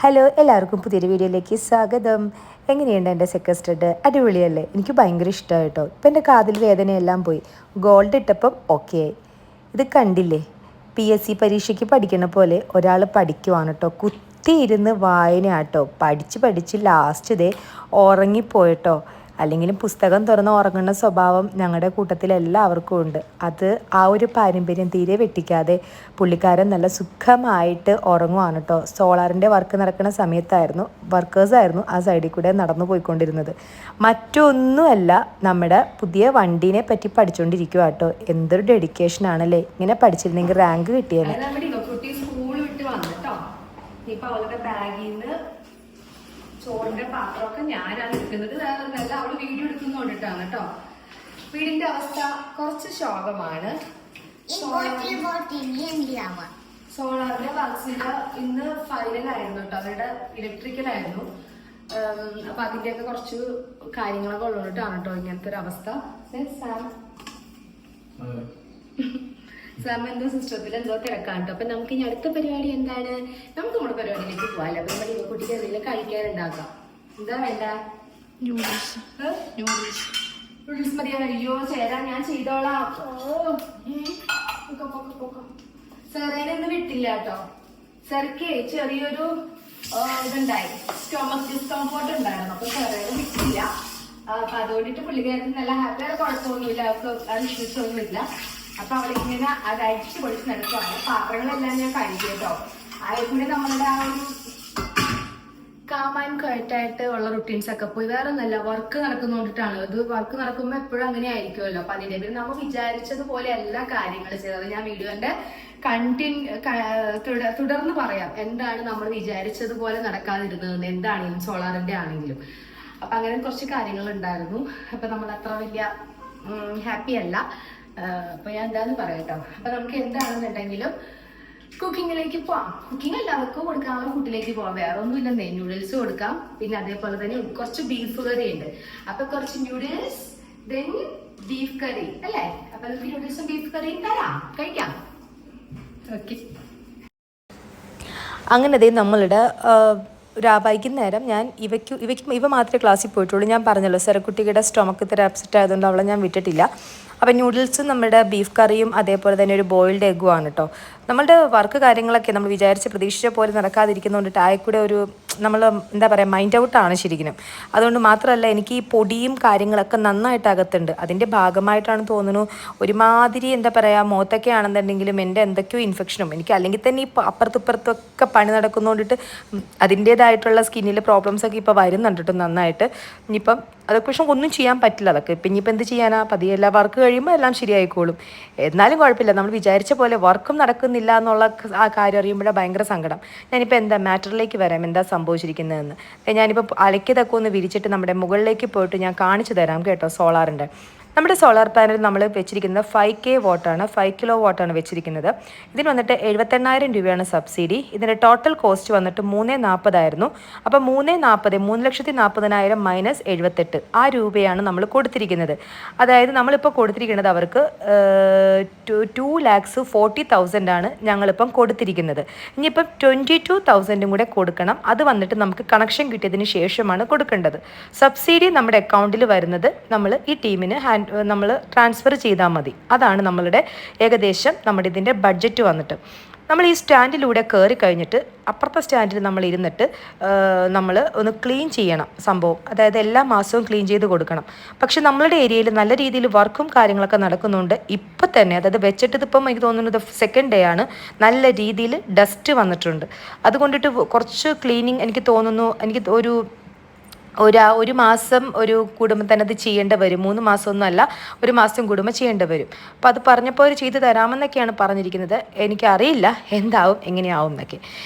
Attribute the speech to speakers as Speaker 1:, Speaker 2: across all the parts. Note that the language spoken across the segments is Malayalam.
Speaker 1: ഹലോ, എല്ലാവർക്കും പുതിയൊരു വീഡിയോയിലേക്ക് സ്വാഗതം. എങ്ങനെയുണ്ട് എൻ്റെ സെക്കൻഡ് സ്റ്റഡ്? അടിപൊളിയല്ലേ? എനിക്ക് ഭയങ്കര ഇഷ്ടമായി കേട്ടോ. ഇപ്പം എൻ്റെ കാതിൽ വേദനയെല്ലാം പോയി. ഗോൾഡ് ഇട്ടപ്പം ഓക്കെ ആയി. ഇത് കണ്ടില്ലേ? PSC പരീക്ഷയ്ക്ക് പഠിക്കുന്ന പോലെ ഒരാൾ പഠിക്കുവാണ് കേട്ടോ. കുത്തിയിരുന്ന് വായന കേട്ടോ. പഠിച്ച് ലാസ്റ്റ് ഇതേ ഉറങ്ങിപ്പോയിട്ടോ. അല്ലെങ്കിലും പുസ്തകം തുറന്ന് ഉറങ്ങുന്ന സ്വഭാവം ഞങ്ങളുടെ കൂട്ടത്തിൽ എല്ലാവർക്കും ഉണ്ട്. അത് ആ ഒരു പാരമ്പര്യം തീരെ വെട്ടിക്കാതെ പുള്ളിക്കാരൻ നല്ല സുഖമായിട്ട് ഉറങ്ങുവാണ് കേട്ടോ. സോളാറിൻ്റെ വർക്ക് നടക്കുന്ന സമയത്തായിരുന്നു, വർക്കേഴ്സായിരുന്നു ആ സൈഡിൽ കൂടെ നടന്നു പോയിക്കൊണ്ടിരുന്നത്. മറ്റൊന്നുമല്ല, നമ്മുടെ പുതിയ വണ്ടീനെ പറ്റി പഠിച്ചുകൊണ്ടിരിക്കുക കേട്ടോ. എന്തൊരു ഡെഡിക്കേഷൻ ആണല്ലേ! ഇങ്ങനെ പഠിച്ചിരുന്നെങ്കിൽ റാങ്ക് കിട്ടിയത്.
Speaker 2: ചോറിന്റെ പാത്രമൊക്കെ ഞാനാണ് എടുക്കുന്നത്. വേറൊന്നല്ല, അവള് വീഡിയോ എടുക്കുന്നോണ്ടിട്ടാണ് കേട്ടോ. വീടിന്റെ അവസ്ഥ കുറച്ച് ശോകമാണ്. സോളാറിന്റെ വർക്സിന്റെ ഇന്ന് ഫൈനലായിരുന്നു കേട്ടോ. അവരുടെ ഇലക്ട്രിക്കലായിരുന്നു. അപ്പൊ അതിന്റെയൊക്കെ കുറച്ച് കാര്യങ്ങളൊക്കെ ഉള്ളോട്ടാണ് കേട്ടോ ഇങ്ങനത്തെ ഒരു അവസ്ഥ. സാം എന്തോ സിസ്റ്റത്തിൽ എന്തോ തിരക്കാണ് കേട്ടോ. അപ്പൊ നമുക്ക് ഇനി അടുത്ത പരിപാടി എന്താണ്? നമുക്ക് നമ്മുടെ പരിപാടിയിലേക്ക് പോകാല്ലോ. അപ്പൊ നമ്മുടെ കുട്ടിക്ക് എന്തെങ്കിലും കഴിക്കാനുണ്ടാക്കാം. എന്താ വേണ്ട? നൂഡിൽസ് മതിയാ? അയ്യോ ചേരാ, ഞാൻ ചെയ്തോളാം. സെറേനെ ഒന്നും വിട്ടില്ല കേട്ടോ. സെറക്ക് ചെറിയൊരു ഇതുണ്ടായി, സ്റ്റൊമക് ഡിസ്കംഫോർട്ട് ഉണ്ടായിരുന്നു. അപ്പൊ സെറേനെ വിട്ടില്ല. അപ്പൊ അതുകൊണ്ടിട്ട് പുള്ളിക്കാരത്തിന് നല്ല ഹാപ്പി. വേറെ കുഴപ്പമൊന്നുമില്ല, അവർക്ക് വിശ്വസമൊന്നുമില്ല. അപ്പൊ അവളിങ്ങനെ അത് അഴിച്ച് പൊടിച്ച് നടക്കുവാണ്. പാത്രങ്ങളെല്ലാം ഞാൻ കഴുകി കേട്ടോ. അതിൽക്കൂടെ നമ്മളുടെ ആ ഒരു കാമാൻ കയറ്റായിട്ട് ഉള്ള റുട്ടീൻസ് ഒക്കെ പോയി. വേറെ ഒന്നല്ല, വർക്ക് നടക്കുന്നോണ്ടിട്ടാണ്. ഇത് വർക്ക് നടക്കുമ്പോൾ എപ്പോഴും അങ്ങനെ ആയിരിക്കുമല്ലോ. അപ്പൊ അതിന്റെ പേര് നമ്മൾ വിചാരിച്ചതുപോലെ എല്ലാ കാര്യങ്ങളും ചെയ്തത്. ഞാൻ വീഡിയോന്റെ തുടർന്ന് പറയാം എന്താണ് നമ്മൾ വിചാരിച്ചതുപോലെ നടക്കാതിരുന്നതെന്ന്, എന്താണെങ്കിലും സോളാറിന്റെ ആണെങ്കിലും. അപ്പൊ അങ്ങനെ കുറച്ച് കാര്യങ്ങൾ ഉണ്ടായിരുന്നു. അപ്പൊ നമ്മൾ അത്ര വലിയ ഹാപ്പി അല്ല. അപ്പൊ ഞാൻ എന്താന്ന് പറയട്ടോ. അപ്പൊ നമുക്ക് എന്താണെന്നുണ്ടെങ്കിലും കുക്കിങ്ങിലേക്ക് പോവാം. കുക്കിംഗ് എല്ലാവർക്കും കൊടുക്കാം, ആ ഫുഡിലേക്ക് പോവാം. വേറെ ഒന്നുമില്ലെന്നേ, നൂഡിൽസ് കൊടുക്കാം. പിന്നെ അതേപോലെ തന്നെ കുറച്ച് ബീഫ് കറി ഉണ്ട്. അപ്പൊ കുറച്ച് നൂഡിൽസ്, ദെൻ ബീഫ് കറി അല്ലേ? അപ്പൊ നമുക്ക് നൂഡിൽസും ബീഫ് കറിയും തരാം, കഴിക്കാം. ഓക്കെ.
Speaker 1: അങ്ങനെ നമ്മളുടെ വൈകുന്നേരം ഞാൻ ഇവ മാത്രമേ ക്ലാസ്സിൽ പോയിട്ടുള്ളൂ. ഞാൻ പറഞ്ഞല്ലോ, സെറക്കുട്ടിയുടെ സ്റ്റൊമക്ക് ഇത്ര അപ്സെറ്റ് ആയതുകൊണ്ട് അവളെ ഞാൻ വിട്ടിട്ടില്ല. അപ്പം നൂഡിൽസും നമ്മുടെ ബീഫ് കറിയും അതേപോലെ തന്നെ ഒരു ബോയിൽഡ് എഗ്ഗും ആണ് കേട്ടോ. നമ്മളുടെ വർക്ക് കാര്യങ്ങളൊക്കെ നമ്മൾ പ്രതീക്ഷിച്ച പോലെ നടക്കാതിരിക്കുന്നതുകൊണ്ടിട്ട് ആയിക്കൂടെ ഒരു നമ്മൾ എന്താ പറയുക, മൈൻഡ് ഔട്ടാണ് ശരിക്കും. അതുകൊണ്ട് മാത്രമല്ല, എനിക്ക് ഈ പൊടിയും കാര്യങ്ങളൊക്കെ നന്നായിട്ട് അകത്തുണ്ട്. അതിൻ്റെ ഭാഗമായിട്ടാണ് തോന്നുന്നു ഒരുമാതിരി എന്താ പറയുക, മുഖത്തൊക്കെ ആണെന്നുണ്ടെങ്കിലും എൻ്റെ എന്തൊക്കെയോ ഇൻഫെക്ഷനും എനിക്ക് അല്ലെങ്കിൽ തന്നെ ഈ അപ്പുറത്തുപ്പുറത്തൊക്കെ പണി നടക്കുന്നതുകൊണ്ടിട്ട് അതിൻ്റേതായിട്ടുള്ള സ്കിന്നിൽ പ്രോബ്ലംസൊക്കെ ഇപ്പോൾ വരുന്നുണ്ട് കേട്ടോ നന്നായിട്ട്. ഇനിയിപ്പം അതൊക്കെ പക്ഷെ ഒന്നും ചെയ്യാൻ പറ്റില്ല. അതൊക്കെ ഇപ്പം ഇനിയിപ്പോൾ എന്ത് ചെയ്യാനാ, പതിയെല്ലാം വർക്ക് കഴിയുമ്പോൾ എല്ലാം ശരിയായിക്കോളും. എന്നാലും കുഴപ്പമില്ല, നമ്മൾ വിചാരിച്ച പോലെ വർക്കും നടക്കുന്നില്ല എന്നുള്ള ആ കാര്യം അറിയുമ്പോഴാണ് ഭയങ്കര സങ്കടം. ഞാനിപ്പോൾ എന്താ മാറ്ററിലേക്ക് വരാം, എന്താ സംഭവിച്ചിരിക്കുന്നതെന്ന്. ഞാനിപ്പോൾ അലക്കിയതൊക്കെ ഒന്ന് വിരിച്ചിട്ട് നമ്മുടെ മുകളിലേക്ക് പോയിട്ട് ഞാൻ കാണിച്ചു തരാം കേട്ടോ. സോളാറിൻ്റെ നമ്മുടെ സോളാർ പാനൽ നമ്മൾ വെച്ചിരിക്കുന്നത് 5K വാട്ടാണ്, 5 കിലോ വാട്ടാണ് വെച്ചിരിക്കുന്നത്. ഇതിന് വന്നിട്ട് 78,000 രൂപയാണ് സബ്സിഡി. ഇതിൻ്റെ ടോട്ടൽ കോസ്റ്റ് വന്നിട്ട് 340 ആയിരുന്നു. അപ്പോൾ 3,40,000 മൈനസ് 78 ആ രൂപയാണ് നമ്മൾ കൊടുത്തിരിക്കുന്നത്. അതായത് നമ്മളിപ്പോൾ കൊടുത്തിരിക്കുന്നത് അവർക്ക് 2,40,000 ആണ് ഞങ്ങളിപ്പം കൊടുത്തിരിക്കുന്നത്. ഇനിയിപ്പം 22,000 കൂടെ കൊടുക്കണം. അത് വന്നിട്ട് നമുക്ക് കണക്ഷൻ കിട്ടിയതിന് ശേഷമാണ് കൊടുക്കേണ്ടത്. സബ്സിഡി നമ്മുടെ അക്കൗണ്ടിൽ വരുന്നത് നമ്മൾ ഈ ടീമിന് നമ്മൾ ട്രാൻസ്ഫർ ചെയ്താൽ മതി. അതാണ് നമ്മളുടെ ഏകദേശം നമ്മുടെ ഇതിൻ്റെ ബഡ്ജറ്റ് വന്നിട്ട്. നമ്മൾ ഈ സ്റ്റാൻഡിലൂടെ കയറി കഴിഞ്ഞിട്ട് അപ്പുറത്തെ സ്റ്റാൻഡിൽ നമ്മൾ ഇരുന്നിട്ട് നമ്മൾ ഒന്ന് ക്ലീൻ ചെയ്യണം സംഭവം. അതായത് എല്ലാ മാസവും ക്ലീൻ ചെയ്ത് കൊടുക്കണം. പക്ഷെ നമ്മളുടെ ഏരിയയിൽ നല്ല രീതിയിൽ വർക്കും കാര്യങ്ങളൊക്കെ നടക്കുന്നുണ്ട് ഇപ്പം തന്നെ. അതായത് വെച്ചിട്ട് ഇതിപ്പം എനിക്ക് തോന്നുന്നത് സെക്കൻഡ് ഡേ ആണ്. നല്ല രീതിയിൽ ഡസ്റ്റ് വന്നിട്ടുണ്ട്. അതുകൊണ്ടിട്ട് കുറച്ച് ക്ലീനിങ് എനിക്ക് തോന്നുന്നു, എനിക്ക് ഒരു മാസം കൂടുമ്പോൾ തന്നെ അത് ചെയ്യേണ്ടി വരും. 3 മാസമൊന്നുമല്ല, ഒരു മാസം കൂടുമ്പോൾ ചെയ്യേണ്ടി വരും. അപ്പോൾ അത് പറഞ്ഞപ്പോൾ അവർ ചെയ്ത് തരാമെന്നൊക്കെയാണ് പറഞ്ഞിരിക്കുന്നത്. എനിക്കറിയില്ല എന്താവും എങ്ങനെയാവും എന്നൊക്കെ.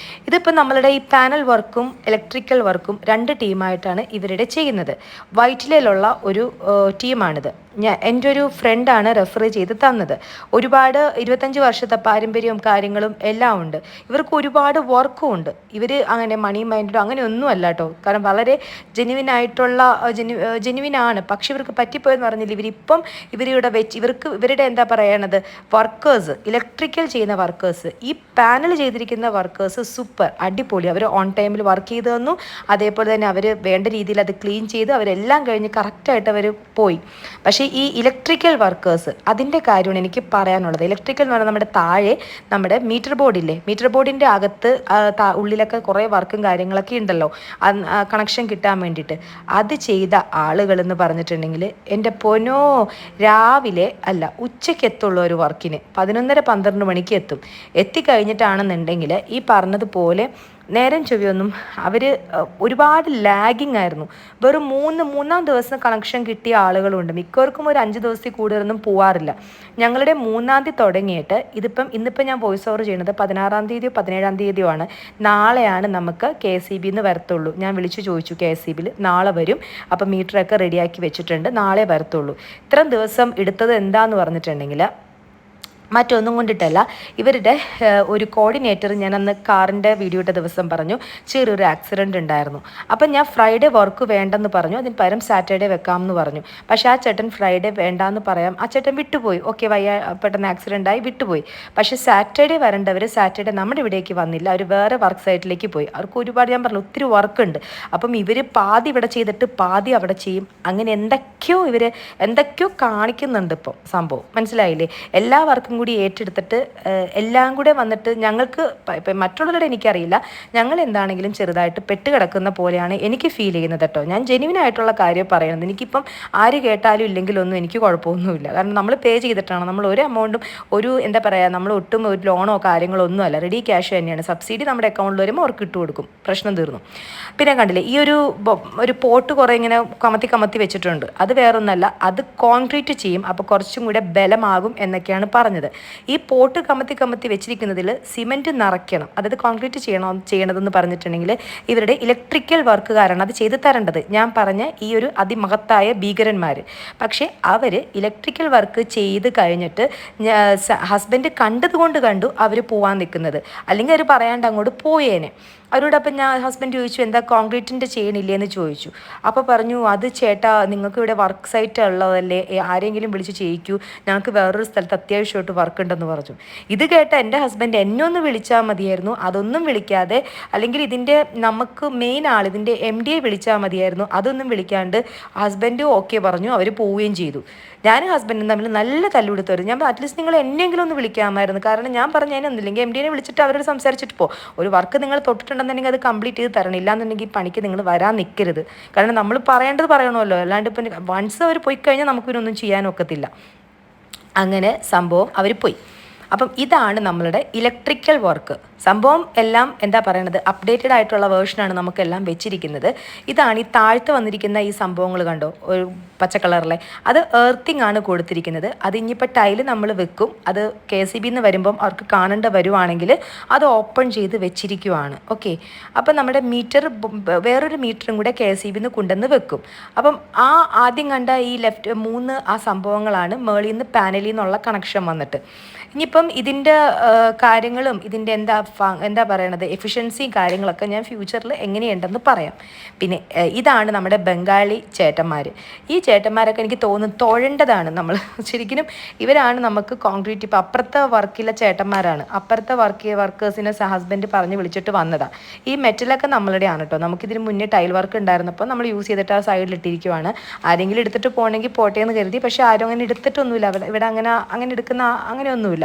Speaker 1: ഇതിപ്പോൾ നമ്മളുടെ ഈ പാനൽ വർക്കും ഇലക്ട്രിക്കൽ വർക്കും 2 ടീമായിട്ടാണ് ഇവരുടെ ചെയ്യുന്നത്. വൈറ്റിലയിലുള്ള ഒരു ടീമാണിത്. എൻ്റെ ഒരു ഫ്രണ്ടാണ് റെഫർ ചെയ്ത് തന്നത്. ഒരുപാട് 25 വർഷത്തെ പാരമ്പര്യവും കാര്യങ്ങളും എല്ലാം ഉണ്ട്. ഇവർക്ക് ഒരുപാട് വർക്കും ഉണ്ട്. ഇവർ അങ്ങനെ മണി മൈൻഡോ അങ്ങനെ ഒന്നും അല്ല കേട്ടോ. കാരണം വളരെ ജെനുവിനാണ്. പക്ഷെ ഇവർക്ക് പറ്റിപ്പോയെന്ന് പറഞ്ഞില്ല. ഇവരിവിടെ വെച്ച് ഇവരുടെ എന്താ പറയണത്, വർക്കേഴ്സ്, ഇലക്ട്രിക്കൽ ചെയ്യുന്ന വർക്കേഴ്സ്, ഈ പാനൽ ചെയ്തിരിക്കുന്ന വർക്കേഴ്സ് സൂപ്പർ അടിപൊളി. അവർ ഓൺ ടൈമിൽ വർക്ക് ചെയ്ത് തന്നു. അതേപോലെ തന്നെ അവർ വേണ്ട രീതിയിൽ അത് ക്ലീൻ ചെയ്ത് അവരെല്ലാം കഴിഞ്ഞ് കറക്റ്റായിട്ട് അവർ പോയി. പക്ഷേ ഈ ഇലക്ട്രിക്കൽ വർക്കേഴ്സ്, അതിൻ്റെ കാര്യമാണ് എനിക്ക് പറയാനുള്ളത്. ഇലക്ട്രിക്കൽ എന്ന് പറഞ്ഞാൽ നമ്മുടെ താഴെ നമ്മുടെ മീറ്റർ ബോർഡില്ലേ, മീറ്റർ ബോർഡിൻ്റെ അകത്ത് ഉള്ളിലൊക്കെ കുറേ വർക്കും കാര്യങ്ങളൊക്കെ ഉണ്ടല്ലോ കണക്ഷൻ കിട്ടാൻ വേണ്ടിയിട്ട്. അത് ചെയ്ത ആളുകളെന്ന് പറഞ്ഞിട്ടുണ്ടെങ്കിൽ എൻ്റെ പൊന്നോ, രാവിലെ അല്ല ഉച്ചയ്ക്ക് എത്തുള്ള ഒരു വർക്കിന് 11:30-12 മണിക്ക് എത്തും. എത്തിക്കഴിഞ്ഞിട്ടാണെന്നുണ്ടെങ്കിൽ ഈ പറഞ്ഞതുപോലെ നേരം ചൊവ്വയൊന്നും അവർ ഒരുപാട് ലാഗിങ് ആയിരുന്നു. വെറും മൂന്നാം ദിവസം കണക്ഷൻ കിട്ടിയ ആളുകളുണ്ട്. മിക്കവർക്കും ഒരു 5 ദിവസത്തിൽ കൂടുതലൊന്നും പോവാറില്ല. ഞങ്ങളുടെ 3-ാം തീയതി തുടങ്ങിയിട്ട് ഇന്നിപ്പം ഞാൻ വോയിസ് ഓവർ ചെയ്യുന്നത് 16-ാം തീയതിയോ 17-ാം തീയതിയോ ആണ്. നാളെയാണ് നമുക്ക് KSEB വരത്തുള്ളൂ. ഞാൻ വിളിച്ചു ചോദിച്ചു KSEB നാളെ വരും. അപ്പം മീറ്ററൊക്കെ റെഡിയാക്കി വെച്ചിട്ടുണ്ട്, നാളെ വരത്തുള്ളൂ. ഇത്രയും ദിവസം എടുത്തത് എന്താന്ന് പറഞ്ഞിട്ടുണ്ടെങ്കിൽ മറ്റൊന്നും കൊണ്ടിട്ടല്ല, ഇവരുടെ ഒരു കോർഡിനേറ്റർ, ഞാൻ അന്ന് കാറിൻ്റെ വീഡിയോ ഇട്ട ദിവസം പറഞ്ഞു ചെറിയൊരു ആക്സിഡൻറ്റ് ഉണ്ടായിരുന്നു. അപ്പം ഞാൻ ഫ്രൈഡേ വർക്ക് വേണ്ടെന്ന് പറഞ്ഞു, അതിന് പകരം സാറ്റർഡേ വെക്കാമെന്ന് പറഞ്ഞു. പക്ഷേ ആ ചേട്ടൻ ഫ്രൈഡേ വേണ്ടാന്ന് പറയാം, ആ ചേട്ടൻ വിട്ടുപോയി. ഓക്കെ, പെട്ടെന്ന് ആക്സിഡൻ്റായി വിട്ടുപോയി. പക്ഷേ സാറ്റർഡേ വരേണ്ടവർ സാറ്റർഡേ നമ്മുടെ ഇവിടേക്ക് വന്നില്ല. അവർ വേറെ വർക്ക് സൈറ്റിലേക്ക് പോയി. അവർക്ക് ഒരുപാട്, ഞാൻ പറഞ്ഞു, ഒത്തിരി വർക്കുണ്ട്. അപ്പം ഇവർ പാതി ഇവിടെ ചെയ്തിട്ട് പാതി അവിടെ ചെയ്യും. അങ്ങനെ എന്തൊക്കെയോ കാണിക്കുന്നുണ്ട് ഇപ്പം സംഭവം. മനസ്സിലായില്ലേ? എല്ലാ വർക്കും കൂടി ഏറ്റെടുത്തിട്ട് എല്ലാം കൂടെ വന്നിട്ട് ഞങ്ങൾക്ക്, ഇപ്പം മറ്റുള്ളവരുടെ എനിക്കറിയില്ല, ഞങ്ങൾ എന്താണെങ്കിലും ചെറുതായിട്ട് പെട്ടുകിടക്കുന്ന പോലെയാണ് എനിക്ക് ഫീൽ ചെയ്യുന്നത് കേട്ടോ. ഞാൻ ജെന്യുവിനായിട്ടുള്ള കാര്യം പറയുന്നത്. എനിക്കിപ്പം ആര് കേട്ടാലും ഇല്ലെങ്കിലൊന്നും എനിക്ക് കുഴപ്പമൊന്നുമില്ല. കാരണം നമ്മൾ പേ ചെയ്തിട്ടാണ്, നമ്മൾ ഒരു എമൗണ്ടും എന്താ പറയുക, നമ്മൾ ഒട്ടും ഒരു ലോണോ കാര്യങ്ങളോ ഒന്നും അല്ല, റെഡി ക്യാഷ് തന്നെയാണ്. സബ്സിഡി നമ്മുടെ അക്കൗണ്ടിൽ വരുമ്പോൾ അവർക്ക് ഇട്ട് കൊടുക്കും, പ്രശ്നം തീർന്നു. പിന്നെ കണ്ടില്ലേ, ഈ ഒരു പോട്ട് കുറേ ഇങ്ങനെ കമത്തി വെച്ചിട്ടുണ്ട്. അത് വേറൊന്നല്ല, അത് കോൺക്രീറ്റ് ചെയ്യും. അപ്പോൾ കുറച്ചും കൂടെ ബലമാകും എന്നൊക്കെയാണ് പറഞ്ഞത്. ഈ പോട്ട് കമത്തി വെച്ചിരിക്കുന്നതിൽ സിമെൻറ്റ് നിറയ്ക്കണം. അതായത് കോൺക്രീറ്റ് ചെയ്യണതെന്ന് പറഞ്ഞിട്ടുണ്ടെങ്കിൽ ഇവരുടെ ഇലക്ട്രിക്കൽ വർക്കുകാരാണ് അത് ചെയ്ത് തരേണ്ടത്. ഞാൻ പറഞ്ഞ ഈ ഒരു അതിമഹത്തായ ഭീകരന്മാർ. പക്ഷേ അവർ ഇലക്ട്രിക്കൽ വർക്ക് ചെയ്ത് കഴിഞ്ഞിട്ട് ഹസ്ബൻഡ് കണ്ടു അവർ പോകാൻ നിൽക്കുന്നത്. അല്ലെങ്കിൽ അവർ പറയാണ്ട് അങ്ങോട്ട് പോയേനെ. അവരോടപ്പം ഞാൻ ഹസ്ബൻഡ് ചോദിച്ചു, എന്താ കോൺക്രീറ്റിൻ്റെ ചെയ്യണില്ലേന്ന് ചോദിച്ചു. അപ്പോൾ പറഞ്ഞു, അത് ചേട്ടാ നിങ്ങൾക്ക് ഇവിടെ വർക്ക് സൈറ്റ് ഉള്ളതല്ലേ, ആരെങ്കിലും വിളിച്ച് ചെയ്യിക്കൂ, ഞങ്ങൾക്ക് വേറൊരു സ്ഥലത്ത് അത്യാവശ്യമായിട്ട് വർക്ക് ഉണ്ടെന്ന് പറഞ്ഞു. ഇത് കേട്ട എൻ്റെ ഹസ്ബൻഡ് എന്നെ ഒന്ന് വിളിച്ചാൽ മതിയായിരുന്നു, അതൊന്നും വിളിക്കാതെ, അല്ലെങ്കിൽ ഇതിൻ്റെ നമുക്ക് മെയിൻ ആൾ ഇതിൻ്റെ MD വിളിച്ചാൽ മതിയായിരുന്നു, അതൊന്നും വിളിക്കാണ്ട് ഹസ്ബൻഡ് ഓക്കെ പറഞ്ഞു. അവർ പോവുകയും ചെയ്തു. ഞാനും ഹസ്ബൻഡും തമ്മിൽ നല്ല തല്ലുകൊടുത്ത് വരും. ഞാൻ അറ്റ്ലീസ്റ്റ് നിങ്ങൾ എന്നെങ്കിലും ഒന്ന് വിളിക്കാമായിരുന്നു. കാരണം ഞാൻ പറഞ്ഞതിനൊന്നുമില്ലെങ്കിൽ MD വിളിച്ചിട്ട് അവരോട് സംസാരിച്ചിട്ട് പോ. ഒരു വർക്ക് നിങ്ങൾ തൊട്ടിട്ടുണ്ടെന്നുണ്ടെങ്കിൽ അത് കംപ്ലീറ്റ് ചെയ്ത് തരണം. ഇല്ലാന്നുണ്ടെങ്കിൽ പണിക്ക് നിങ്ങൾ വരാൻ നിൽക്കരുത്. കാരണം നമ്മൾ പറയേണ്ടത് പറയണമല്ലോ. അല്ലാണ്ട് ഇപ്പം വൺസ് അവർ പോയി കഴിഞ്ഞാൽ നമുക്കിനൊന്നും ചെയ്യാനൊക്കത്തില്ല. അങ്ങനെ സംഭവം അവർ പോയി. അപ്പം ഇതാണ് നമ്മളുടെ ഇലക്ട്രിക്കൽ വർക്ക്. സംഭവം എല്ലാം എന്താ പറയണത്, അപ്ഡേറ്റഡ് ആയിട്ടുള്ള വേർഷനാണ് നമുക്കെല്ലാം വെച്ചിരിക്കുന്നത്. ഇതാണ് ഈ താഴ്ത്ത് വന്നിരിക്കുന്ന ഈ സംഭവങ്ങൾ കണ്ടോ, ഒരു പച്ച കളറിലെ, അത് എർത്തിങ് ആണ് കൊടുത്തിരിക്കുന്നത്. അത് ഇനിയിപ്പോൾ ടൈല് നമ്മൾ വെക്കും. അത് KSEB വരുമ്പം അവർക്ക് കാണേണ്ട വരുവാണെങ്കിൽ അത് ഓപ്പൺ ചെയ്ത് വെച്ചിരിക്കുവാണ്. ഓക്കെ, അപ്പം നമ്മുടെ വേറൊരു മീറ്ററും കൂടെ KSEB കൊണ്ടുവന്ന് വെക്കും. അപ്പം ആദ്യം കണ്ട ഈ ലെഫ്റ്റ് 3 ആ സംഭവങ്ങളാണ് മേളിൽ നിന്ന് പാനലിൽ നിന്നുള്ള കണക്ഷൻ വന്നിട്ട്. ഇനിയിപ്പം ഇതിൻ്റെ കാര്യങ്ങളും ഇതിൻ്റെ എന്താ പറയണത് എഫിഷ്യൻസിയും കാര്യങ്ങളൊക്കെ ഞാൻ ഫ്യൂച്ചറിൽ എങ്ങനെയുണ്ടെന്ന് പറയാം. പിന്നെ ഇതാണ് നമ്മുടെ ബംഗാളി ചേട്ടന്മാർ. ഈ ചേട്ടന്മാരൊക്കെ എനിക്ക് തോന്നുന്നു തൊഴേണ്ടതാണ് നമ്മൾ. ശരിക്കും ഇവരാണ് നമുക്ക് കോൺക്രീറ്റ്, ഇപ്പോൾ അപ്പുറത്തെ വർക്കിലെ ചേട്ടന്മാരാണ്. അപ്പുറത്തെ വർക്കേഴ്സിനെ ഹസ്ബൻഡ് പറഞ്ഞ് വിളിച്ചിട്ട് വന്നതാണ്. ഈ മെറ്റലൊക്കെ നമ്മളുടെയാണ് കേട്ടോ. നമുക്കിതിന് മുന്നേ ടൈൽ വർക്ക് ഉണ്ടായിരുന്നപ്പോൾ നമ്മൾ യൂസ് ചെയ്തിട്ട് ആ സൈഡിലിട്ടിരിക്കുവാണ്. ആരെങ്കിലും എടുത്തിട്ട് പോകണമെങ്കിൽ പോട്ടെ എന്ന് കരുതി. പക്ഷേ ആരും അങ്ങനെ എടുത്തിട്ടൊന്നുമില്ല. ഇവിടെ അങ്ങനെ എടുക്കുന്ന അങ്ങനെയൊന്നുമില്ല.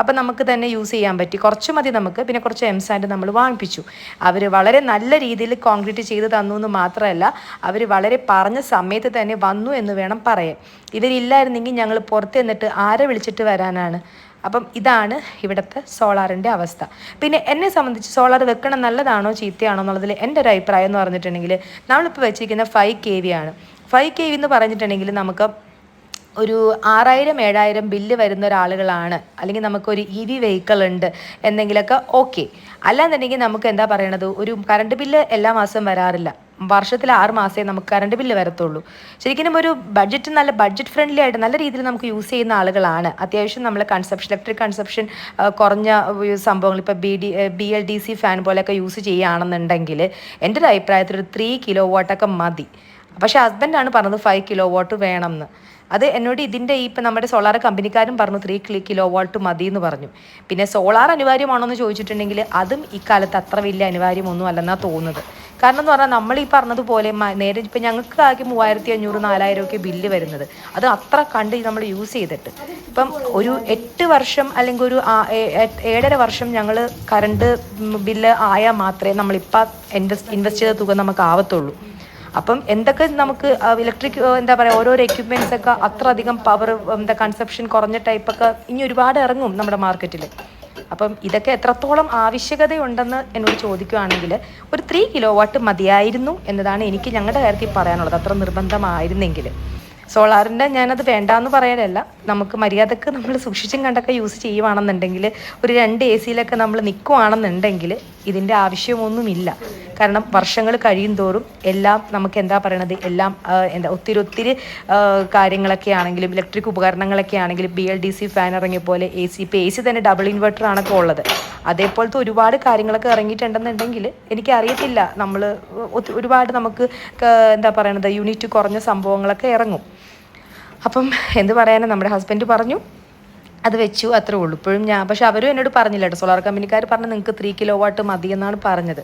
Speaker 1: അപ്പം നമുക്ക് തന്നെ യൂസ് ചെയ്യാൻ പറ്റി. കുറച്ച് മതി നമുക്ക്. പിന്നെ കുറച്ച് എംസാൻഡ് നമ്മൾ വാങ്ങിപ്പിച്ചു. അവർ വളരെ നല്ല രീതിയിൽ കോൺക്രീറ്റ് ചെയ്ത് തന്നു എന്ന് മാത്രമല്ല, അവർ വളരെ പറഞ്ഞ സമയത്ത് തന്നെ വന്നു എന്ന് വേണം പറയാൻ. ഇവരില്ലായിരുന്നെങ്കിൽ ഞങ്ങൾ പുറത്ത് നിന്നിട്ട് ആരെ വിളിച്ചിട്ട് വരാനാണ്. അപ്പം ഇതാണ് ഇവിടുത്തെ സോളാറിൻ്റെ അവസ്ഥ. പിന്നെ എന്നെ സംബന്ധിച്ച് സോളാർ വെക്കണം നല്ലതാണോ ചീത്തയാണോ എന്നുള്ളതിൽ എൻ്റെ ഒരു അഭിപ്രായം എന്ന് പറഞ്ഞിട്ടുണ്ടെങ്കിൽ, നമ്മളിപ്പോൾ വെച്ചിരിക്കുന്ന 5 kV ആണ്. 5 kV എന്ന് പറഞ്ഞിട്ടുണ്ടെങ്കിൽ നമുക്ക് ഒരു 6000-7000 ബില്ല് വരുന്ന ഒരാളുകളാണ്, അല്ലെങ്കിൽ നമുക്കൊരു EV വെഹിക്കിൾ ഉണ്ട് എന്തെങ്കിലുമൊക്കെ ഓക്കെ. അല്ലാന്നുണ്ടെങ്കിൽ നമുക്ക് എന്താ പറയണത്, ഒരു കറണ്ട് ബില്ല് എല്ലാ മാസം വരാറില്ല. വർഷത്തിൽ 6 മാസമേ നമുക്ക് കറണ്ട് ബില്ല് വരത്തുള്ളൂ. ശരിക്കും ഒരു നല്ല ബഡ്ജറ്റ് ഫ്രണ്ട്ലി ആയിട്ട് നല്ല രീതിയിൽ നമുക്ക് യൂസ് ചെയ്യുന്ന ആളുകളാണ്. അത്യാവശ്യം നമ്മൾ ഇലക്ട്രിക് കൺസപ്ഷൻ കുറഞ്ഞ സംഭവങ്ങൾ ഇപ്പോൾ BLDC ഫാൻ പോലെയൊക്കെ യൂസ് ചെയ്യുകയാണെന്നുണ്ടെങ്കിൽ എൻ്റെ ഒരു അഭിപ്രായത്തിൽ ഒരു 3 കിലോവാട്ടൊക്കെ മതി. പക്ഷേ ഹസ്ബൻഡാണ് പറഞ്ഞത് 5 കിലോവാട്ട് വേണം എന്ന്. അത് എന്നോട് ഇതിൻ്റെ ഇപ്പം നമ്മുടെ സോളാർ കമ്പനിക്കാരും പറഞ്ഞു 3 കിലോവാട്ട് മതി എന്ന് പറഞ്ഞു. പിന്നെ സോളാർ അനിവാര്യമാണോ എന്ന് ചോദിച്ചിട്ടുണ്ടെങ്കിൽ അതും ഇക്കാലത്ത് അത്ര വലിയ അനിവാര്യമൊന്നും അല്ലെന്നാണ് തോന്നുന്നത്. കാരണം എന്ന് പറഞ്ഞാൽ നമ്മൾ ഈ പറഞ്ഞതുപോലെ നേരെ ഇപ്പം ഞങ്ങൾക്ക് ആകെ 3500 4000 ഒക്കെ ബില്ല് വരുന്നത്. അത് അത്ര കണ്ട് നമ്മൾ യൂസ് ചെയ്തിട്ട് ഇപ്പം ഒരു 8 വർഷം അല്ലെങ്കിൽ ഒരു 7.5 വർഷം ഞങ്ങൾ കറണ്ട് ബില്ല് ആയാൽ മാത്രമേ നമ്മളിപ്പോൾ ഇൻവെസ്റ്റ് ചെയ്ത തുക നമുക്ക് ആവത്തുള്ളൂ. അപ്പം എന്തൊക്കെ നമുക്ക് ഇലക്ട്രിക് എന്താ പറയുക ഓരോരോ എക്യുപ്മെൻറ്റ്സ് ഒക്കെ അത്ര അധികം പവർ കൺസപ്ഷൻ കുറഞ്ഞ ടൈപ്പൊക്കെ ഇനി ഒരുപാട് ഇറങ്ങും നമ്മുടെ മാർക്കറ്റിൽ. അപ്പം ഇതൊക്കെ എത്രത്തോളം ആവശ്യകതയുണ്ടെന്ന് എന്നോട് ചോദിക്കുകയാണെങ്കിൽ ഒരു 3 കിലോവാട്ട് മതിയായിരുന്നു എന്നതാണ് എനിക്ക് ഞങ്ങളുടെ കാര്യത്തിൽ പറയാനുള്ളത്. അത്ര നിർബന്ധമായിരുന്നെങ്കിൽ സോളാറിൻ്റെ ഞാനത് വേണ്ടാന്ന് പറയാനല്ല, നമുക്ക് മര്യാദക്ക് നമ്മൾ സൂക്ഷിച്ചും കണ്ടൊക്കെ യൂസ് ചെയ്യുവാണെന്നുണ്ടെങ്കിൽ ഒരു 2 AC നമ്മൾ നിൽക്കുവാണെന്നുണ്ടെങ്കിൽ ഇതിൻ്റെ ആവശ്യമൊന്നുമില്ല. കാരണം വർഷങ്ങൾ കഴിയും തോറും എല്ലാം നമുക്ക് എന്താ പറയണത് എല്ലാം ഒത്തിരി കാര്യങ്ങളൊക്കെ ആണെങ്കിലും ഇലക്ട്രിക് ഉപകരണങ്ങളൊക്കെ ആണെങ്കിലും BLDC ഫാൻ ഇറങ്ങിയ പോലെ ഇപ്പോൾ AC തന്നെ ഡബിൾ ഇൻവെർട്ടർ ആണൊക്കെ ഉള്ളത്. അതേപോലത്തെ ഒരുപാട് കാര്യങ്ങളൊക്കെ ഇറങ്ങിയിട്ടുണ്ടെന്നുണ്ടെങ്കിൽ എനിക്കറിയത്തില്ല, നമ്മൾ ഒരുപാട് നമുക്ക് എന്താ പറയണത് യൂണിറ്റ് കുറഞ്ഞ സംഭവങ്ങളൊക്കെ ഇറങ്ങും. അപ്പം എന്ത് പറയാനാണ്, നമ്മുടെ ഹസ്ബൻഡ് പറഞ്ഞു അത് വെച്ചു, അത്രേ ഉള്ളൂ. ഇപ്പോഴും പക്ഷെ അവരും എന്നോട് പറഞ്ഞില്ല കേട്ടോ, സോളാർ കമ്പനിക്കാർ പറഞ്ഞു നിങ്ങൾക്ക് 3 കിലോവാട്ട് മതി എന്നാണ് പറഞ്ഞത്.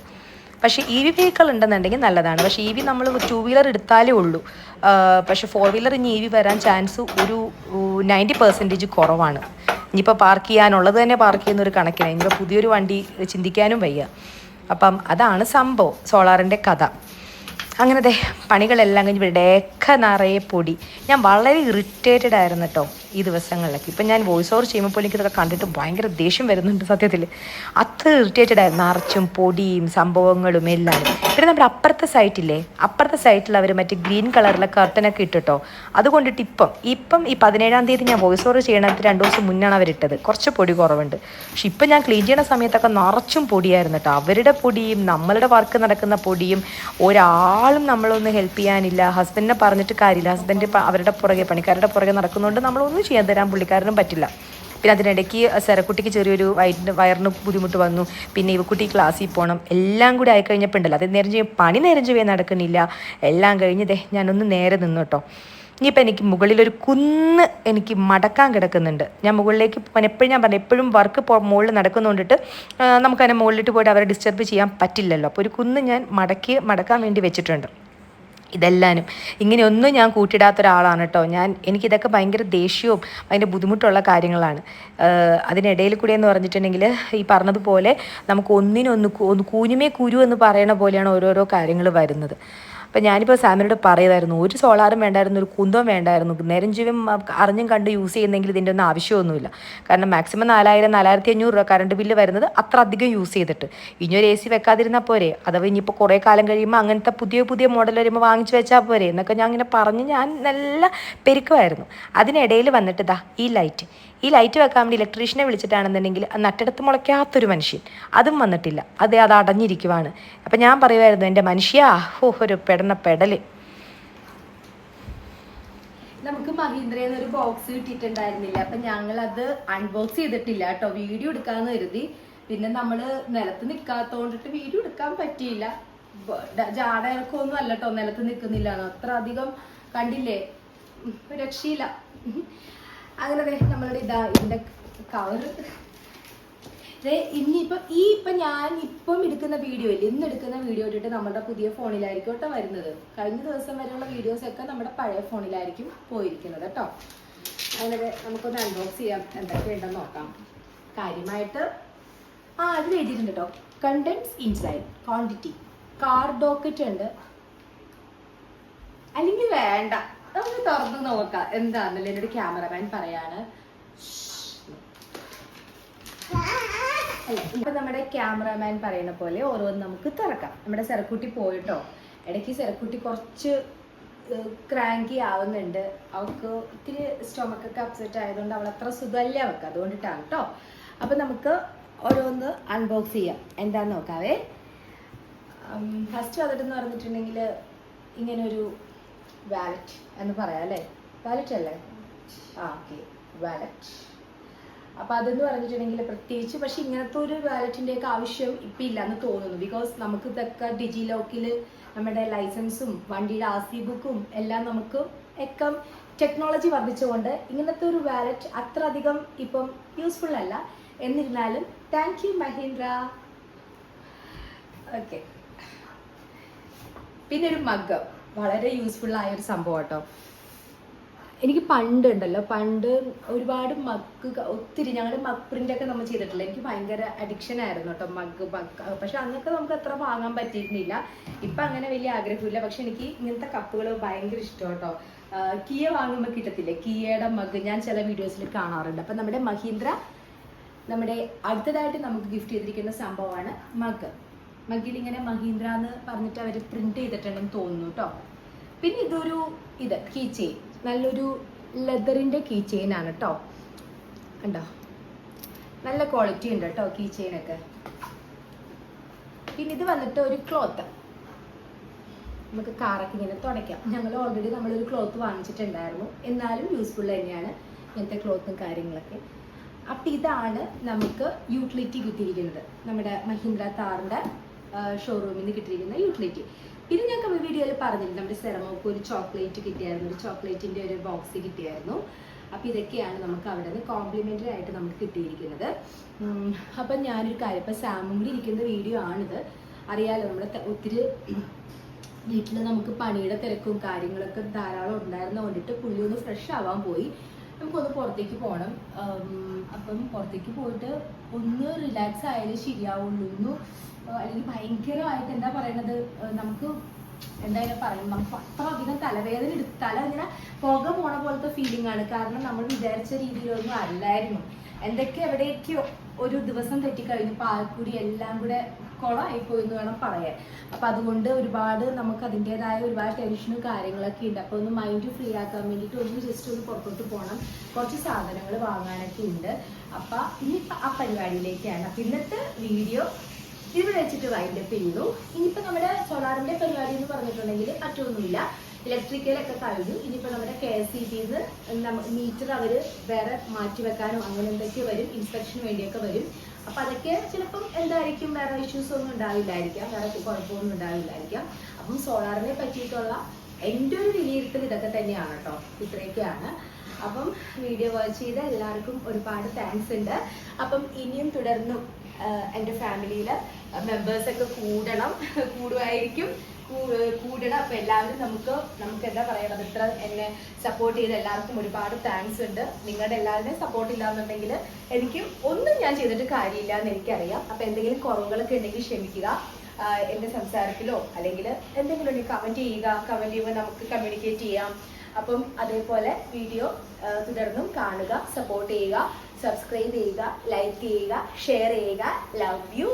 Speaker 1: പക്ഷേ EV വെഹിക്കിൾ ഉണ്ടെന്നുണ്ടെങ്കിൽ നല്ലതാണ്. പക്ഷേ EV നമ്മൾ 2 വീലർ എടുത്താലേ ഉള്ളൂ. പക്ഷേ 4 വീലർ ഇനി EV വരാൻ ചാൻസ് ഒരു 90% കുറവാണ്. ഇനിയിപ്പോൾ പാർക്ക് ചെയ്യാനുള്ളത് തന്നെ പാർക്ക് ചെയ്യുന്നൊരു കണക്കിന് ഇനിയിപ്പോൾ പുതിയൊരു വണ്ടി ചിന്തിക്കാനും വയ്യ. അപ്പം അതാണ് സംഭവം സോളാറിൻ്റെ കഥ. അങ്ങനത്തെ പണികളെല്ലാം കഴിഞ്ഞ് ഇവിടെയൊക്കെ നിറയെ പൊടി. ഞാൻ വളരെ ഇറിറ്റേറ്റഡ് ആയിരുന്നു കേട്ടോ ഈ ദിവസങ്ങളിലൊക്കെ. ഇപ്പം ഞാൻ വോയിസ് ഓവർ ചെയ്യുമ്പോൾ എനിക്കിതൊക്കെ കണ്ടിട്ട് ഭയങ്കര ദേഷ്യം വരുന്നുണ്ട് സത്യത്തിൽ. അത്ര ഇറിറ്റേറ്റഡ് ആയിരുന്നു, നിറച്ചും പൊടിയും സംഭവങ്ങളും എല്ലാം. പിന്നെ നമ്മുടെ അപ്പുറത്തെ സൈറ്റിൽ അവർ മറ്റേ ഗ്രീൻ കളറിലെ കർട്ടനൊക്കെ ഇട്ടിട്ടോ. അതുകൊണ്ടിട്ട് ഇപ്പം ഈ 17-ാം തീയതി ഞാൻ വോയിസ് ഓവർ ചെയ്യണത് 2 ദിവസം മുന്നാണ് അവരിട്ടത്. കുറച്ച് പൊടി കുറവുണ്ട്. പക്ഷെ ഇപ്പം ഞാൻ ക്ലീൻ ചെയ്യണ സമയത്തൊക്കെ നിറച്ചും പൊടിയായിരുന്നു കേട്ടോ. അവരുടെ പൊടിയും നമ്മളുടെ വർക്ക് നടക്കുന്ന പൊടിയും ഒരാളും നമ്മളൊന്നും ഹെൽപ്പ് ചെയ്യാനില്ല. ഹസ്ബൻഡിനെ പറഞ്ഞിട്ട് കാര്യമില്ല. ഹസ്ബൻഡ് അവരുടെ പണിക്കാരുടെ പുറകെ നടക്കുന്നതുകൊണ്ട് നമ്മളൊന്നും ചെയ്യാൻ തരാൻ പുള്ളിക്കാരനും പറ്റില്ല. പിന്നെ അതിനിടയ്ക്ക് സെറക്കുട്ടിക്ക് ചെറിയൊരു വയറിന് ബുദ്ധിമുട്ട് വന്നു. പിന്നെ ഇവക്കുട്ടി ക്ലാസ്സിൽ പോകണം. എല്ലാം കൂടി ആയിക്കഴിഞ്ഞപ്പോൾ ഉണ്ടല്ലോ, അത് നേരം ചെയ്യേ നടക്കുന്നില്ല. എല്ലാം കഴിഞ്ഞ് ഞാനൊന്ന് നേരെ നിന്നു കേട്ടോ. ഇനിയിപ്പോൾ എനിക്ക് മുകളിലൊരു കുന്ന് എനിക്ക് മടക്കാൻ കിടക്കുന്നുണ്ട്. ഞാൻ മുകളിലേക്ക് പോകാൻ എപ്പോഴും വർക്ക് മുകളിൽ നടക്കുന്നുകൊണ്ടിട്ട് നമുക്കതിനെ മുകളിലിട്ട് പോയിട്ട് അവരെ ഡിസ്റ്റർബ് ചെയ്യാൻ പറ്റില്ലല്ലോ. അപ്പോൾ ഒരു കുന്ന് ഞാൻ മടക്കാൻ വേണ്ടി വെച്ചിട്ടുണ്ട്. ഇതെല്ലാനും ഇങ്ങനെയൊന്നും ഞാൻ കൂട്ടിയിടാത്ത ഒരാളാണ് കേട്ടോ. എനിക്കിതൊക്കെ ഭയങ്കര ദേഷ്യവും ഭയങ്കര ബുദ്ധിമുട്ടുള്ള കാര്യങ്ങളാണ്. അതിനിടയിൽ കൂടെ എന്ന് പറഞ്ഞിട്ടുണ്ടെങ്കിൽ ഈ പറഞ്ഞതുപോലെ നമുക്ക് ഒന്നിനൊന്ന് കൂനുമേ കുരു എന്ന് പറയണ പോലെയാണ് ഓരോരോ കാര്യങ്ങൾ വരുന്നത്. അപ്പം ഞാനിപ്പോൾ സാമിനോട് പറയുമായിരുന്നു, ഒരു സോളാറും വേണ്ടായിരുന്നു, ഒരു കുന്തവും വേണ്ടായിരുന്നു. നേരം ജീവൻ അറിഞ്ഞും കണ്ട് യൂസ് ചെയ്യുന്നെങ്കിൽ ഇതിൻ്റെ ഒന്നും ആവശ്യമൊന്നുമില്ല. കാരണം മാക്സിമം 4000-4500 രൂപ കറണ്ട് ബില്ല് വരുന്നത് അത്ര അധികം യൂസ് ചെയ്തിട്ട്. ഇനിയൊരു AC വെക്കാതിരുന്നാൽ പോരെ, അഥവാ ഇനിയിപ്പോൾ കുറേ കാലം കഴിയുമ്പോൾ അങ്ങനത്തെ പുതിയ മോഡൽ വരുമ്പോൾ വാങ്ങിച്ചു വെച്ചാൽ പോരെ എന്നൊക്കെ ഞാൻ ഇങ്ങനെ പറഞ്ഞ് ഞാൻ നല്ല പെരുക്കുമായിരുന്നു. അതിനിടയിൽ വന്നിട്ട് ഈ ലൈറ്റ് വെക്കാൻ വേണ്ടി ഇലക്ട്രീഷ്യനെ വിളിച്ചിട്ടാണെന്നുണ്ടെങ്കിൽ നട്ടെടുത്ത് മുളയ്ക്കാത്തൊരു മനുഷ്യൻ, അതും വന്നിട്ടില്ല. അത് അടഞ്ഞിരിക്കുവാണ്. അപ്പം ഞാൻ പറയുമായിരുന്നു, എൻ്റെ മനുഷ്യാ ഒരു പെടല്. നമുക്ക് മഹീന്ദ്രയെന്നൊരു ബോക്സ് കിട്ടിയിട്ടുണ്ടായിരുന്നില്ല. അപ്പം ഞങ്ങളത് അൺബോക്സ് ചെയ്തിട്ടില്ല കേട്ടോ, വീഡിയോ എടുക്കാമെന്ന് കരുതി. പിന്നെ നമ്മൾ നിലത്ത് നിൽക്കാത്തതുകൊണ്ടിട്ട് വീഡിയോ എടുക്കാൻ പറ്റിയില്ല. ജാട ഇറക്കമൊന്നും അല്ല കേട്ടോ, നിലത്ത് നിൽക്കുന്നില്ല, അത്ര അധികം കണ്ടില്ലേ, രക്ഷയില്ല. അങ്ങനെ നമ്മളുടെ ഇതിൻ്റെ കവറ് ഇനിയിപ്പം ഞാൻ എടുക്കുന്ന വീഡിയോ ഇല്ലേ, ഇന്ന് എടുക്കുന്ന വീഡിയോ ഇട്ടിട്ട് നമ്മുടെ പുതിയ ഫോണിലായിരിക്കും കേട്ടോ വരുന്നത്. കഴിഞ്ഞ ദിവസം വരെയുള്ള വീഡിയോസൊക്കെ നമ്മുടെ പഴയ ഫോണിലായിരിക്കും പോയിരിക്കുന്നത് കേട്ടോ. അങ്ങനെ നമുക്കൊന്ന് അൺബോക്സ് ചെയ്യാം, എന്തൊക്കെ ഉണ്ടെന്ന് നോക്കാം. കാര്യമായിട്ട് അതിൽ എഴുതിയിട്ടുണ്ട് കേട്ടോ, കണ്ടൻസ് ഇൻസൈഡ്, ക്വാണ്ടിറ്റി, കാർ ഡോക്കറ്റ് ഉണ്ട്. അല്ലെങ്കിൽ വേണ്ട, നമുക്ക് തുറന്ന് നോക്കാം എന്താന്നല്ലേ. എന്നോട് ക്യാമറമാൻ പറയാണ്. ഇപ്പൊ നമ്മുടെ ക്യാമറമാൻ പറയുന്ന പോലെ ഓരോന്ന് നമുക്ക് തുറക്കാം. നമ്മുടെ സെറക്കുട്ടി പോയിട്ടോ, ഇടയ്ക്ക് സെറക്കുട്ടി കുറച്ച് ക്രാങ്കി ആവുന്നുണ്ട്. അവൾക്ക് ഇത്തിരി സ്റ്റൊമക്കൊക്കെ അപ്സെറ്റ് ആയതുകൊണ്ട് അവൾ അത്ര സുഖമല്ല അവൾക്ക്, അതുകൊണ്ടിട്ടാണ് കേട്ടോ. അപ്പൊ നമുക്ക് ഓരോന്ന് അൺബോക്സ് ചെയ്യാം, എന്താന്ന് നോക്കാവേ. ഫസ്റ്റ് വന്നിട്ടെന്ന് പറഞ്ഞിട്ടുണ്ടെങ്കിൽ ഇങ്ങനൊരു വാലറ്റ് എന്ന് പറയാം അല്ലേ, വാലറ്റ് അല്ലേ, ഓക്കെ വാലറ്റ്. അപ്പോൾ അതെന്ന് പറഞ്ഞിട്ടുണ്ടെങ്കിൽ പ്രത്യേകിച്ച് പക്ഷെ ഇങ്ങനത്തെ ഒരു വാലറ്റിൻ്റെയൊക്കെ ആവശ്യം ഇപ്പം ഇല്ലയെന്ന് തോന്നുന്നു. ബിക്കോസ് നമുക്ക് ഇതൊക്കെ ഡിജി ലോക്കിൽ നമ്മുടെ ലൈസൻസും വണ്ടിയുടെ RC ബുക്കും എല്ലാം നമുക്ക് ഒക്കെ ടെക്നോളജി വർദ്ധിച്ചുകൊണ്ട് ഇങ്ങനത്തെ ഒരു വാലറ്റ് അത്ര അധികം ഇപ്പം യൂസ്ഫുൾ അല്ല. എന്നിരുന്നാലും താങ്ക് യു മഹീന്ദ്ര. ഓക്കെ, പിന്നെ ഒരു മഗ് വളരെ യൂസ്ഫുൾ ആയ ഒരു സംഭവം കേട്ടോ. എനിക്ക് പണ്ടുണ്ടല്ലോ, പണ്ട് ഒരുപാട് മഗ് ഒത്തിരി ഞങ്ങൾ മഗ് പ്രിൻ്റൊക്കെ നമ്മൾ ചെയ്തിട്ടില്ല. എനിക്ക് ഭയങ്കര അഡിക്ഷൻ ആയിരുന്നു കേട്ടോ മഗ്. പക്ഷെ അന്നൊക്കെ നമുക്ക് അത്ര വാങ്ങാൻ പറ്റിയിരുന്നില്ല. ഇപ്പം അങ്ങനെ വലിയ ആഗ്രഹമില്ല. പക്ഷെ എനിക്ക് ഇങ്ങനത്തെ കപ്പുകൾ ഭയങ്കര ഇഷ്ടം കേട്ടോ. കിയ വാങ്ങുമ്പോൾ കിട്ടത്തില്ലേ കിയയുടെ മഗ്, ഞാൻ ചില വീഡിയോസിൽ കാണാറുണ്ട്. അപ്പം നമ്മുടെ മഹീന്ദ്ര നമ്മുടെ അടുത്തതായിട്ട് നമുക്ക് ഗിഫ്റ്റ് ചെയ്തിരിക്കുന്ന സംഭവമാണ് മഗ്. മഗ്ഗിൽ ഇങ്ങനെ മഹീന്ദ്ര എന്ന് പറഞ്ഞിട്ട് അവർ പ്രിന്റ് ചെയ്തിട്ടുണ്ടെന്ന് തോന്നുന്നു കേട്ടോ. പിന്നെ ഇതൊരു കീ ചെയിൻ, നല്ലൊരു ലെതറിൻ്റെ കീ ചെയിനാണ് കേട്ടോ. കണ്ടോ, നല്ല ക്വാളിറ്റി ഉണ്ട് കേട്ടോ കീ ചെയിനൊക്കെ. പിന്നെ ഇത് വന്നിട്ട് ഒരു ക്ലോത്ത്, നമുക്ക് കാറൊക്കെ ഇങ്ങനെ തുടയ്ക്കാം. ഞങ്ങൾ ഓൾറെഡി നമ്മളൊരു ക്ലോത്ത് വാങ്ങിച്ചിട്ടുണ്ടായിരുന്നു, എന്നാലും യൂസ്ഫുൾ തന്നെയാണ് ഇങ്ങനത്തെ ക്ലോത്തും കാര്യങ്ങളൊക്കെ. അപ്പം ഇതാണ് നമുക്ക് യൂട്ടിലിറ്റി കിട്ടിയിരിക്കുന്നത്, നമ്മുടെ മഹീന്ദ്ര താറിൻ്റെ ഷോറൂമിൽ നിന്ന് കിട്ടിയിരിക്കുന്ന യൂട്ടിലിറ്റി. പിന്നെ ഞാൻ വീഡിയോയിൽ പറഞ്ഞിട്ടുണ്ട് നമ്മുടെ സെറമോക്ക് ഒരു ചോക്ലേറ്റ് കിട്ടിയായിരുന്നു, ഒരു ചോക്ലേറ്റിൻ്റെ ഒരു ബോക്സ് കിട്ടിയായിരുന്നു. അപ്പോൾ ഇതൊക്കെയാണ് നമുക്ക് അവിടെ നിന്ന് കോംപ്ലിമെൻ്ററി ആയിട്ട് നമുക്ക് കിട്ടിയിരിക്കുന്നത്. അപ്പം ഞാനൊരു കാര്യം, ഇപ്പം സാമും കൂടി ഇരിക്കുന്ന വീഡിയോ ആണിത്. അറിയാലോ, നമ്മുടെ ഒത്തിരി വീട്ടിൽ നമുക്ക് പണിയുടെ തിരക്കും കാര്യങ്ങളൊക്കെ ധാരാളം ഉണ്ടായിരുന്ന കൊണ്ടിട്ട് പുള്ളി ഒന്ന് ഫ്രഷ് ആവാൻ പോയി. നമുക്കൊന്ന് പുറത്തേക്ക് പോകണം. അപ്പം പുറത്തേക്ക് പോയിട്ട് ഒന്ന് റിലാക്സ് ആയാലും ശരിയാവുള്ളൂ. അല്ലെങ്കിൽ ഭയങ്കരമായിട്ട് എന്താ പറയണത്, നമുക്ക് എന്തായാലും പറയും, നമുക്ക് അത്ര അധികം തലവേദന തല ഇങ്ങനെ പുക പോണ പോലത്തെ ഫീലിംഗ് ആണ്. കാരണം നമ്മൾ വിചാരിച്ച രീതിയിലൊന്നും അല്ലായിരുന്നു. എന്തൊക്കെ എവിടെയൊക്കെയോ ഒരു ദിവസം തെറ്റിക്കഴിഞ്ഞു, പാൽക്കൂടി എല്ലാം കൂടെ കുളമായിപ്പോയി എന്ന് വേണം പറയാൻ. അപ്പം അതുകൊണ്ട് ഒരുപാട് നമുക്ക് അതിൻ്റെതായ ഒരുപാട് ടെൻഷനും കാര്യങ്ങളൊക്കെ ഉണ്ട്. അപ്പോൾ ഒന്ന് മൈൻഡ് ഫ്രീ ആക്കാൻ വേണ്ടിയിട്ട് ഒന്ന് ജസ്റ്റ് ഒന്ന് പുറത്തോട്ട് പോകണം, കുറച്ച് സാധനങ്ങൾ വാങ്ങാനൊക്കെ ഉണ്ട്. അപ്പം ഇനിയിപ്പോൾ ആ പരിപാടിയിലേക്കാണ്. അപ്പം ഇന്നത്തെ വീഡിയോ ഇവിടെ വെച്ചിട്ട് വൈൻഡപ്പ് ചെയ്യുന്നു. ഇനിയിപ്പോൾ നമ്മുടെ സോളാറിൻ്റെ പരിപാടി എന്ന് പറഞ്ഞിട്ടുണ്ടെങ്കിൽ മറ്റൊന്നുമില്ല, ഇലക്ട്രിക്കലൊക്കെ കഴിഞ്ഞു. ഇനിയിപ്പോൾ നമ്മുടെ KSEBന്ന് മീറ്റർ അവർ വേറെ മാറ്റി വെക്കാനോ അങ്ങനെ എന്തൊക്കെ വരും, ഇൻസ്പെക്ഷന് വേണ്ടിയൊക്കെ വരും. അപ്പം അതൊക്കെ ചിലപ്പം എന്തായിരിക്കും, വേറെ ഇഷ്യൂസ് ഒന്നും ഉണ്ടാവില്ലായിരിക്കാം, വേറെ കുഴപ്പമൊന്നും ഉണ്ടാവില്ലായിരിക്കാം. അപ്പം സോളാറിനെ പറ്റിയിട്ടുള്ള എൻ്റെ ഒരു വിലയിരുത്തൽ ഇതൊക്കെ തന്നെയാണ് കേട്ടോ, ഇത്രയൊക്കെയാണ്. അപ്പം വീഡിയോ വാച്ച് ചെയ്ത എല്ലാവർക്കും ഒരുപാട് താങ്ക്സ് ഉണ്ട്. അപ്പം ഇനിയും തുടർന്നും എൻ്റെ ഫാമിലിയിൽ മെമ്പേഴ്സൊക്കെ കൂടുമായിരിക്കും. അപ്പം എല്ലാവരും നമുക്ക് എന്താ പറയണത്, ഇത്ര എന്നെ സപ്പോർട്ട് ചെയ്ത് എല്ലാവർക്കും ഒരുപാട് താങ്ക്സ് ഉണ്ട്. നിങ്ങളുടെ എല്ലാവരുടെയും സപ്പോർട്ട് ഇല്ലാന്നുണ്ടെങ്കിൽ എനിക്ക് ഒന്നും ഞാൻ ചെയ്തിട്ട് കാര്യമില്ല എന്ന് എനിക്കറിയാം. അപ്പം എന്തെങ്കിലും കുറവുകളൊക്കെ ഉണ്ടെങ്കിൽ ക്ഷമിക്കുക. എൻ്റെ സംസാരത്തിലോ അല്ലെങ്കിൽ എന്തെങ്കിലും ഉണ്ടെങ്കിൽ കമൻറ്റ് ചെയ്യുമ്പോൾ നമുക്ക് കമ്മ്യൂണിക്കേറ്റ് ചെയ്യാം. അപ്പം അതേപോലെ വീഡിയോ തുടർന്നും കാണുക, സപ്പോർട്ട് ചെയ്യുക, സബ്സ്ക്രൈബ് ചെയ്യുക, ലൈക്ക് ചെയ്യുക, ഷെയർ ചെയ്യുക. Love you.